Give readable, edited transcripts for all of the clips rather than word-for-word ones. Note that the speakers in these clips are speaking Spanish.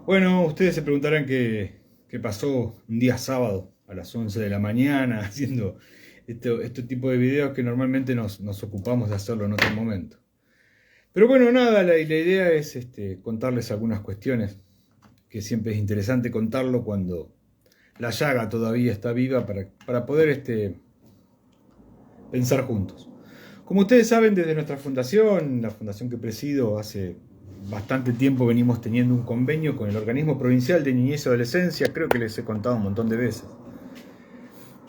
Bueno, ustedes se preguntarán qué pasó un día sábado a las 11 de la mañana haciendo este tipo de videos que normalmente nos ocupamos de hacerlo en otro momento. Pero bueno, nada, la idea es contarles algunas cuestiones, que siempre es interesante contarlo cuando la llaga todavía está viva para poder pensar juntos. Como ustedes saben, desde nuestra fundación, la fundación que presido, hace bastante tiempo venimos teniendo un convenio con el Organismo Provincial de Niñez y Adolescencia, creo que les he contado un montón de veces.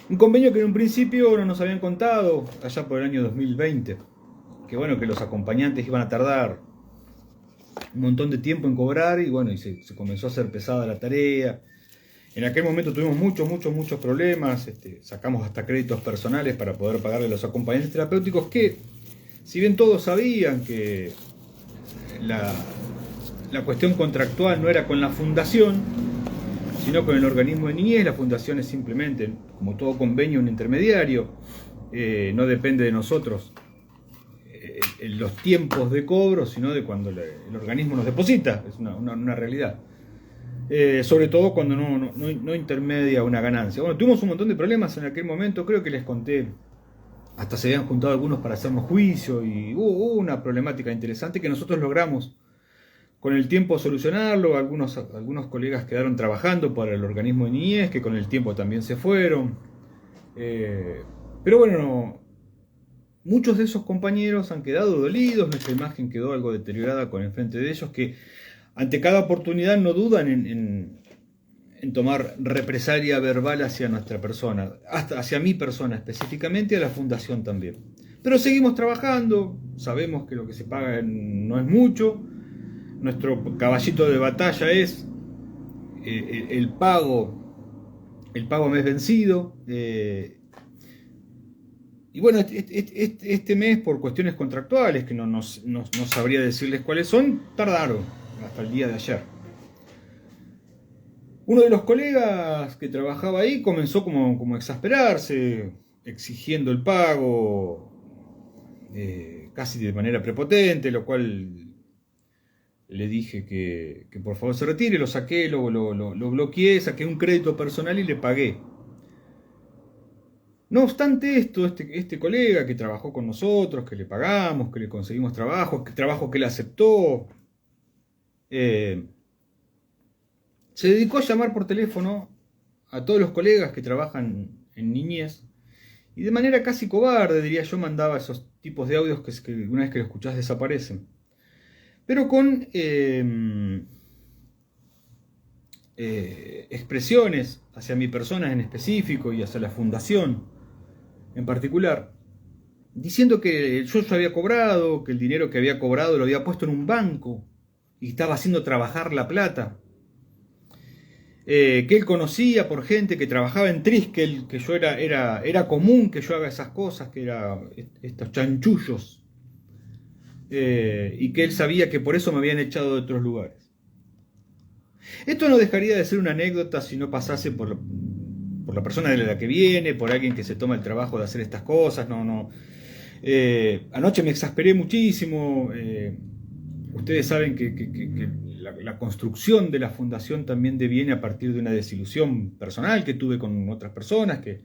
Un convenio que en un principio no nos habían contado, allá por el año 2020, que bueno, que los acompañantes iban a tardar un montón de tiempo en cobrar y bueno, y se comenzó a hacer pesada la tarea. En aquel momento tuvimos muchos problemas, sacamos hasta créditos personales para poder pagarle a los acompañantes terapéuticos que, si bien todos sabían que la, la cuestión contractual no era con la fundación, sino con el organismo de niñez, la fundación es simplemente, como todo convenio, un intermediario, no depende de nosotros en los tiempos de cobro, sino de cuando el organismo nos deposita, es una realidad. Sobre todo cuando no intermedia una ganancia. Bueno, tuvimos un montón de problemas en aquel momento, creo que les conté, hasta se habían juntado algunos para hacernos juicio y hubo una problemática interesante que nosotros logramos con el tiempo solucionarlo. Algunos colegas quedaron trabajando para el organismo de niñez, que con el tiempo también se fueron. Pero bueno, muchos de esos compañeros han quedado dolidos, nuestra imagen quedó algo deteriorada con el frente de ellos, que ante cada oportunidad no dudan en tomar represalia verbal hacia nuestra persona, hasta hacia mi persona específicamente, y a la fundación también. Pero seguimos trabajando, sabemos que lo que se paga no es mucho, nuestro caballito de batalla es el pago mes vencido. Y bueno, este mes, por cuestiones contractuales, que no sabría decirles cuáles son, tardaron hasta el día de ayer. Uno de los colegas que trabajaba ahí comenzó como a exasperarse, exigiendo el pago, casi de manera prepotente, lo cual le dije que por favor se retire, lo saqué, lo bloqueé, saqué un crédito personal y le pagué. No obstante esto, este colega que trabajó con nosotros, que le pagamos, que le conseguimos trabajo que él aceptó, se dedicó a llamar por teléfono a todos los colegas que trabajan en niñez y de manera casi cobarde, diría yo, mandaba esos tipos de audios que una vez que lo escuchás desaparecen. Pero con expresiones hacia mi persona en específico y hacia la fundación en particular, diciendo que yo ya había cobrado, que el dinero que había cobrado lo había puesto en un banco y estaba haciendo trabajar la plata. Que él conocía por gente que trabajaba en Tris, que yo era común que yo haga esas cosas, que era estos chanchullos, y que él sabía que por eso me habían echado de otros lugares. Esto no dejaría de ser una anécdota si no pasase por la persona de la que viene, por alguien que se toma el trabajo de hacer estas cosas. Anoche me exasperé muchísimo. Ustedes saben que la construcción de la fundación también deviene a partir de una desilusión personal que tuve con otras personas que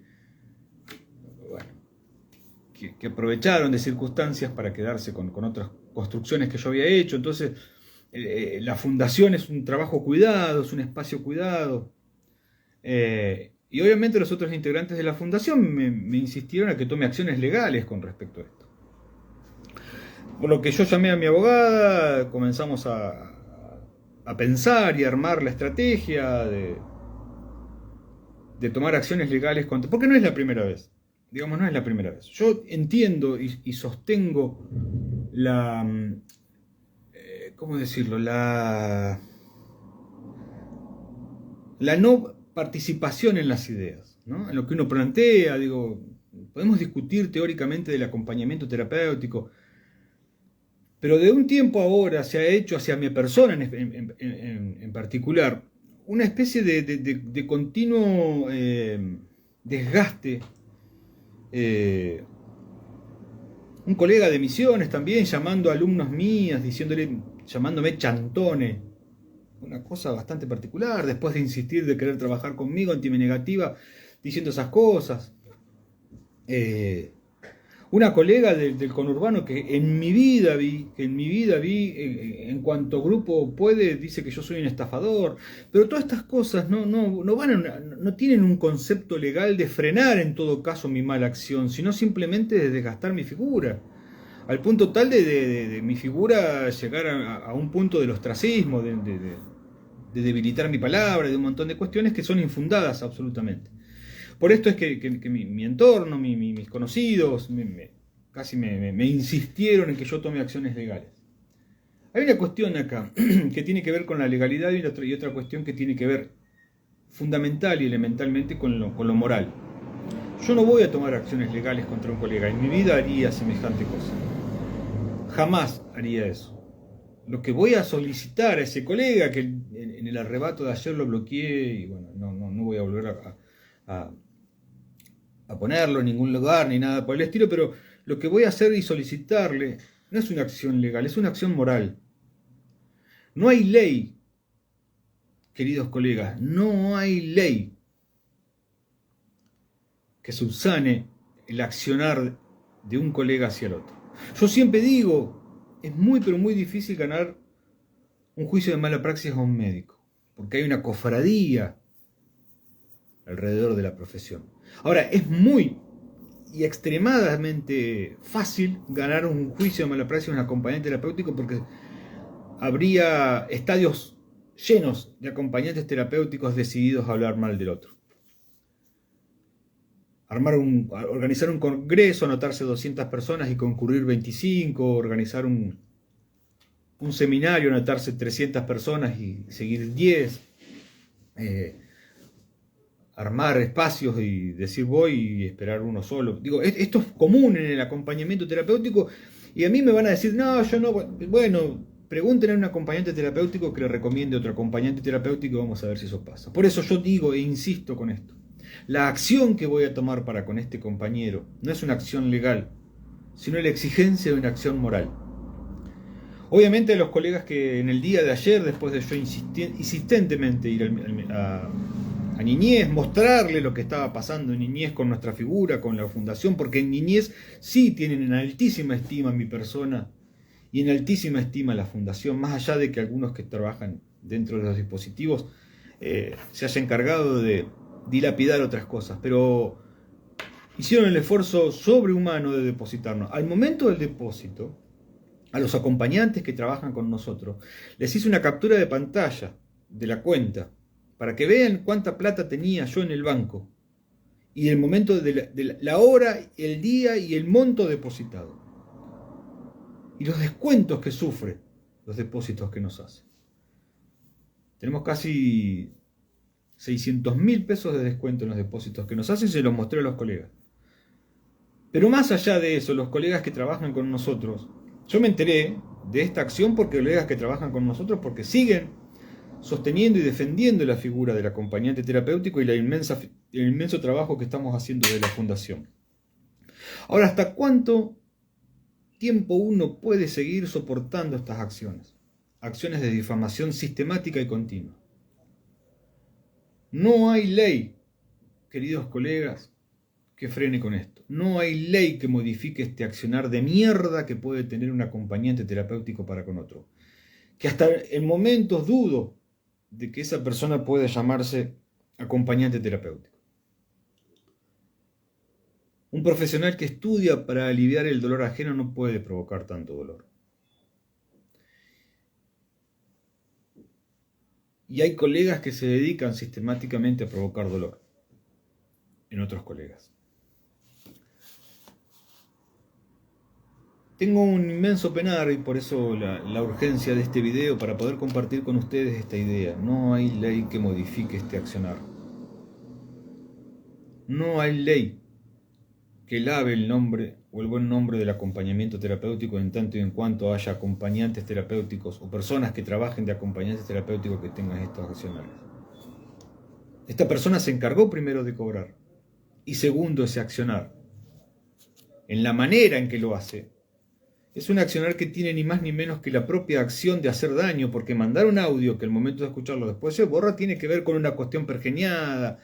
aprovecharon de circunstancias para quedarse con otras construcciones que yo había hecho. Entonces, la fundación es un trabajo cuidado, es un espacio cuidado. Y obviamente los otros integrantes de la fundación me insistieron a que tome acciones legales con respecto a esto. Por lo que yo llamé a mi abogada, comenzamos a pensar y a armar la estrategia de tomar acciones legales contra... Porque no es la primera vez. Digamos, no es la primera vez. Yo entiendo y sostengo la... ¿cómo decirlo? La no participación en las ideas, ¿no? En lo que uno plantea, digo, podemos discutir teóricamente del acompañamiento terapéutico, pero de un tiempo ahora se ha hecho hacia mi persona en particular una especie de continuo desgaste. Un colega de Misiones también llamando a alumnos mías, llamándome chantones, una cosa bastante particular, después de insistir de querer trabajar conmigo, anti-negativa, diciendo esas cosas. Una colega del conurbano que en mi vida vi, en cuanto grupo puede, dice que yo soy un estafador, pero todas estas cosas no tienen un concepto legal de frenar en todo caso mi mala acción, sino simplemente de desgastar mi figura, al punto tal de mi figura llegar a un punto del ostracismo, de debilitar mi palabra, de un montón de cuestiones que son infundadas absolutamente. Por esto es que mi entorno, mis conocidos, casi me insistieron en que yo tome acciones legales. Hay una cuestión acá que tiene que ver con la legalidad y otra cuestión que tiene que ver fundamental y elementalmente con lo moral. Yo no voy a tomar acciones legales contra un colega. En mi vida haría semejante cosa. Jamás haría eso. Lo que voy a solicitar a ese colega, que en el arrebato de ayer lo bloqueé, y bueno, no voy a volver a ponerlo en ningún lugar ni nada por el estilo, pero lo que voy a hacer y solicitarle no es una acción legal, es una acción moral. No hay ley, queridos colegas, no hay ley que subsane el accionar de un colega hacia el otro. Yo siempre digo, es muy pero muy difícil ganar un juicio de mala praxis a un médico, porque hay una cofradía alrededor de la profesión. Ahora, es muy y extremadamente fácil ganar un juicio de mala praxis a un acompañante terapéutico, porque habría estadios llenos de acompañantes terapéuticos decididos a hablar mal del otro. Organizar un congreso, anotarse 200 personas y concurrir 25, organizar un seminario, anotarse 300 personas y seguir 10, armar espacios y decir voy y esperar uno solo. Digo, esto es común en el acompañamiento terapéutico y a mí me van a decir, no, yo no, bueno, pregúntenle a un acompañante terapéutico que le recomiende otro acompañante terapéutico y vamos a ver si eso pasa. Por eso yo digo e insisto con esto. La acción que voy a tomar para con este compañero no es una acción legal, sino la exigencia de una acción moral. Obviamente a los colegas que en el día de ayer, después de yo insistentemente ir a Niñez, mostrarle lo que estaba pasando en Niñez con nuestra figura, con la fundación, porque en Niñez sí tienen en altísima estima mi persona y en altísima estima la fundación, más allá de que algunos que trabajan dentro de los dispositivos se hayan encargado de dilapidar otras cosas, pero hicieron el esfuerzo sobrehumano de depositarnos. Al momento del depósito, a los acompañantes que trabajan con nosotros, les hice una captura de pantalla de la cuenta, para que vean cuánta plata tenía yo en el banco, y el momento de la hora, el día y el monto depositado, y los descuentos que sufre los depósitos que nos hacen. Tenemos casi 600.000 pesos de descuento en los depósitos que nos hacen, se los mostré a los colegas. Pero más allá de eso, los colegas que trabajan con nosotros, yo me enteré de esta acción porque colegas que trabajan con nosotros porque siguen sosteniendo y defendiendo la figura del acompañante terapéutico y el inmenso trabajo que estamos haciendo de la fundación. Ahora, ¿hasta cuánto tiempo uno puede seguir soportando estas acciones? Acciones de difamación sistemática y continua. No hay ley, queridos colegas, que frene con esto. No hay ley que modifique este accionar de mierda que puede tener un acompañante terapéutico para con otro. Que hasta en momentos dudo de que esa persona pueda llamarse acompañante terapéutico. Un profesional que estudia para aliviar el dolor ajeno no puede provocar tanto dolor. Y hay colegas que se dedican sistemáticamente a provocar dolor en otros colegas. Tengo un inmenso penar y por eso la urgencia de este video para poder compartir con ustedes esta idea. No hay ley que modifique este accionar. No hay ley que lave el nombre o el buen nombre del acompañamiento terapéutico en tanto y en cuanto haya acompañantes terapéuticos o personas que trabajen de acompañantes terapéuticos que tengan estos accionarios. Esta persona se encargó primero de cobrar y segundo ese accionar, en la manera en que lo hace, es un accionar que tiene ni más ni menos que la propia acción de hacer daño, porque mandar un audio que al momento de escucharlo después se borra tiene que ver con una cuestión pergeniada,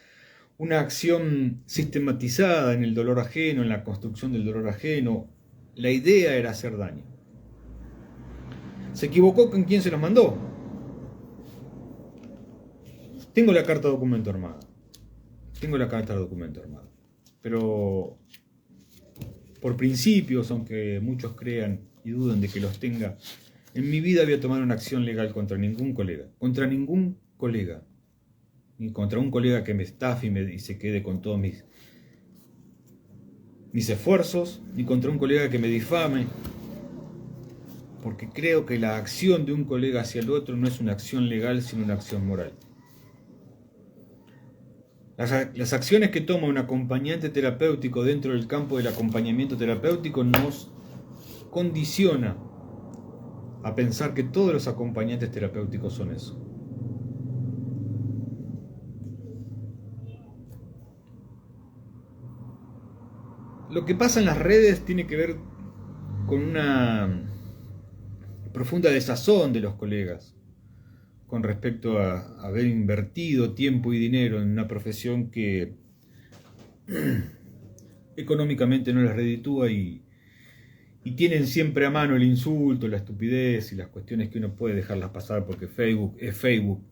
una acción sistematizada en el dolor ajeno, en la construcción del dolor ajeno. La idea era hacer daño. ¿Se equivocó con quién se los mandó? Tengo la carta documento armada. Pero por principios, aunque muchos crean y duden de que los tenga, en mi vida voy a tomar una acción legal contra ningún colega. Ni contra un colega que me estafe y se quede con todos mis esfuerzos, ni contra un colega que me difame, porque creo que la acción de un colega hacia el otro no es una acción legal, sino una acción moral. Las acciones que toma un acompañante terapéutico dentro del campo del acompañamiento terapéutico nos condiciona a pensar que todos los acompañantes terapéuticos son eso. Lo que pasa en las redes tiene que ver con una profunda desazón de los colegas con respecto a haber invertido tiempo y dinero en una profesión que económicamente no les reditúa y tienen siempre a mano el insulto, la estupidez y las cuestiones que uno puede dejarlas pasar porque Facebook es Facebook,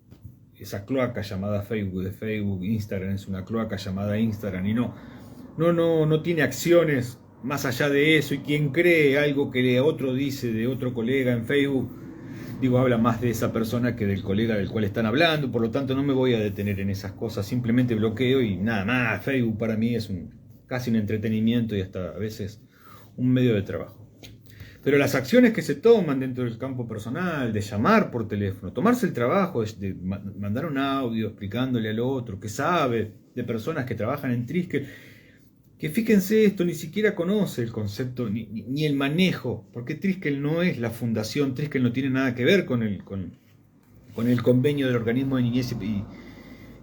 esa cloaca llamada Facebook de Facebook, Instagram es una cloaca llamada Instagram y no tiene acciones más allá de eso, y quien cree algo que otro dice de otro colega en Facebook, habla más de esa persona que del colega del cual están hablando, por lo tanto no me voy a detener en esas cosas, simplemente bloqueo y nada más. Facebook para mí es casi un entretenimiento y hasta a veces un medio de trabajo. Pero las acciones que se toman dentro del campo personal, de llamar por teléfono, tomarse el trabajo de mandar un audio explicándole al otro, que sabe de personas que trabajan en Triskel, que fíjense esto, ni siquiera conoce el concepto ni el manejo, porque Triskel no es la fundación, Triskel no tiene nada que ver con el convenio del organismo de niñez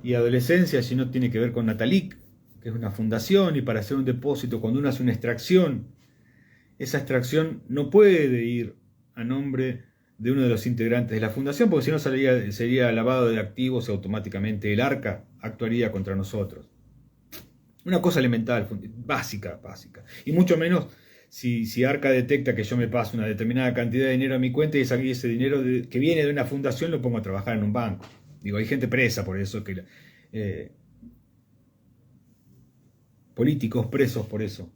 y adolescencia, sino tiene que ver con Natalic, que es una fundación, y para hacer un depósito, cuando uno hace una extracción, esa extracción no puede ir a nombre de uno de los integrantes de la fundación, porque si no sería lavado de activos y automáticamente el ARCA actuaría contra nosotros. Una cosa elemental, básica. Y mucho menos si ARCA detecta que yo me paso una determinada cantidad de dinero a mi cuenta y ese dinero que viene de una fundación lo pongo a trabajar en un banco. Hay gente presa por eso, políticos presos por eso,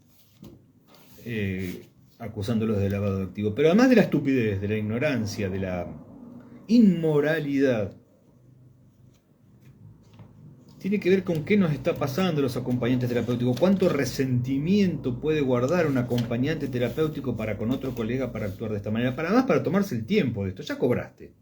acusándolos de lavado de activos. Pero además de la estupidez, de la ignorancia, de la inmoralidad, tiene que ver con qué nos está pasando los acompañantes terapéuticos, cuánto resentimiento puede guardar un acompañante terapéutico para con otro colega para actuar de esta manera, además para tomarse el tiempo de esto. Ya cobraste,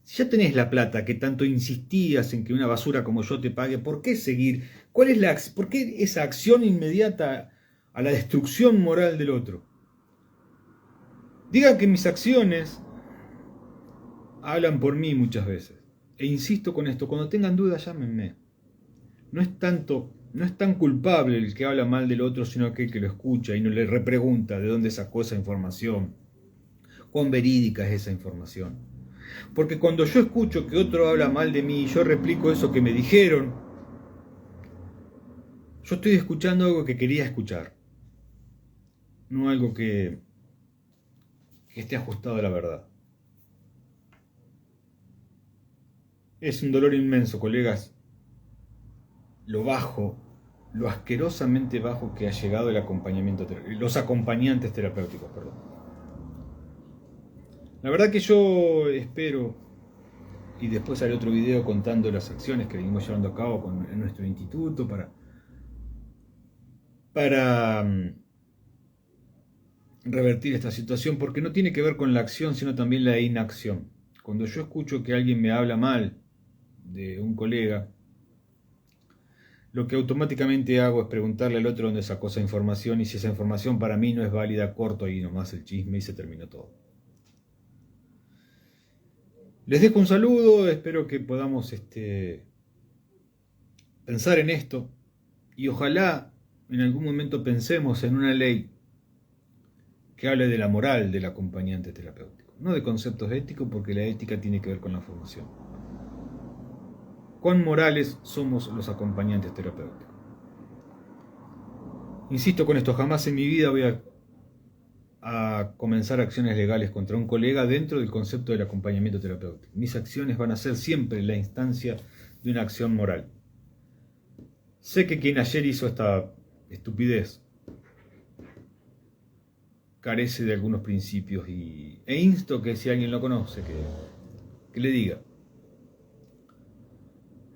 si ya tenés la plata que tanto insistías en que una basura como yo te pague, ¿por qué seguir? ¿Por qué esa acción inmediata a la destrucción moral del otro? Digan que mis acciones hablan por mí muchas veces. E insisto con esto, cuando tengan dudas llámenme. No es tan culpable el que habla mal del otro, sino aquel que lo escucha y no le repregunta de dónde sacó esa información, cuán verídica es esa información. Porque cuando yo escucho que otro habla mal de mí y yo replico eso que me dijeron, yo estoy escuchando algo que quería escuchar, no algo que esté ajustado a la verdad. Es un dolor inmenso, colegas, lo asquerosamente bajo que ha llegado los acompañantes terapéuticos, perdón. La verdad que yo espero, y después haré otro video contando las acciones que venimos llevando a cabo en nuestro instituto para revertir esta situación, porque no tiene que ver con la acción, sino también la inacción. Cuando yo escucho que alguien me habla mal de un colega, lo que automáticamente hago es preguntarle al otro dónde sacó esa información, y si esa información para mí no es válida, corto ahí nomás el chisme y se terminó todo. Les dejo un saludo, espero que podamos pensar en esto, y ojalá en algún momento pensemos en una ley que hable de la moral del acompañante terapéutico, no de conceptos éticos, porque la ética tiene que ver con la formación. ¿Cuán morales somos los acompañantes terapéuticos? Insisto con esto, jamás en mi vida voy a comenzar acciones legales contra un colega dentro del concepto del acompañamiento terapéutico. Mis acciones van a ser siempre la instancia de una acción moral. Sé que quien ayer hizo esta estupidez carece de algunos principios e insto que si alguien lo conoce, que le diga.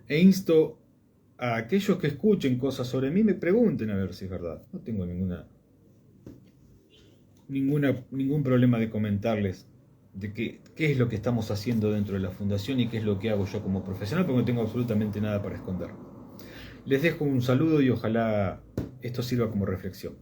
E insto a aquellos que escuchen cosas sobre mí, me pregunten a ver si es verdad. No tengo ningún problema de comentarles de qué es lo que estamos haciendo dentro de la fundación y qué es lo que hago yo como profesional, porque no tengo absolutamente nada para esconder. Les dejo un saludo y ojalá esto sirva como reflexión.